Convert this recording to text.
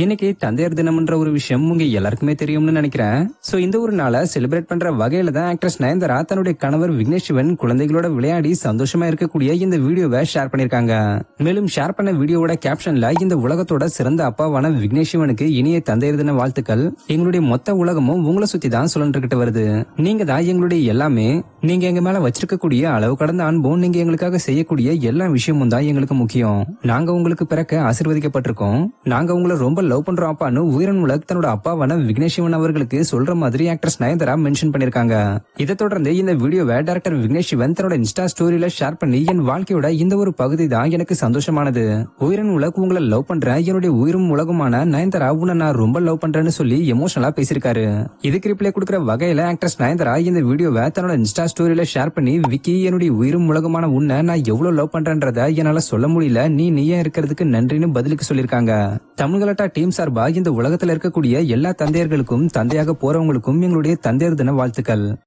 இன்னைக்கு தந்தையர் தினம்ன்ற ஒரு விஷயம் உங்க எல்லாருக்குமே தெரியும்னு நினைக்கிறேன். சோ இந்த ஒரு நாளை செலிப்ரேட் பண்ற வகையில தான் ஆக்ட்ரஸ் நயன்தாரா தன்னுடைய கணவர் விக்னேஷ் சிவன் குழந்தைகளோட விளையாடி சந்தோஷமா இருக்கக்கூடிய இந்த வீடியோவை ஷேர் பண்ணிருக்காங்க. மேலும் ஷேர் பண்ண வீடியோவோட கேப்ஷன்ல இந்த உலகத்தோட சிறந்த அப்பாவான விக்னேஷ் சிவனுக்கு இனிய தந்தையர் தின வாழ்த்துக்கள். எங்களுடைய மொத்த உலகமும் உங்களை சுத்தி தான் சுழன்றுகிட்டு வருது. நீங்க தான் எங்களுடைய எல்லாமே. நீங்க எங்க மேல வச்சிருக்கக்கூடிய அளவு கடந்த அன்பும் நீங்க எங்களுக்காக செய்யக்கூடிய எல்லா விஷயமும் தான் எங்களுக்கு முக்கியம். நாங்க உங்களுக்கு பிறக்க ஆசீர்வதிக்கப்பட்டிருக்கோம். நாங்க உங்களை ரொம்ப லவ் பண்றோம் அப்பான்னு உயிரன் உலக தன்னோட அப்பாவான விக்னேஷ் சிவன் அவர்களுக்கு சொல்ற மாதிரி ஆக்ட்ரஸ் நயன்தாரா மென்ஷன் பண்ணிருக்காங்க. இதை தொடர்ந்து இந்த வீடியோவை டைரக்டர் விக்னேஷ் சிவன் தன்னோட இன்ஸ்டா ஸ்டோரியில ஷேர் பண்ணி, என் வாழ்க்கையோட இந்த ஒரு பகுதி தான் எனக்கு சந்தோஷமானது. உயிரன் உலக உங்களை லவ் பண்றேன், என்னுடைய உயிரும் உலகமான நயன்தாரா உன்னை நான் ரொம்ப லவ் பண்றேன்னு சொல்லி எமோஷனலா பேசிருக்காரு. இதுக்கு ரிப்ளை கொடுக்கிற வகையில ஆக்ட்ரஸ் நயன்தாரா இந்த வீடியோவை தன்னோட இன்ஸ்டா ஸ்டோரியில ஷேர் பண்ணி, விக்கி என்னுடைய உயிரும் உலகமான உன்னை நான் எவ்வளவு லவ் பண்றேன்றத என்னால சொல்ல முடியல, நீயே இருக்கிறதுக்கு நன்றின்னு பதிலுக்கு சொல்லிருக்காங்க. தமிழ்கலட்டா டீம் சார்பா இந்த உலகத்துல இருக்கக்கூடிய எல்லா தந்தையர்களுக்கும் தந்தையாக போறவங்களுக்கும் எங்களுடைய தந்தையர் தின வாழ்த்துக்கள்.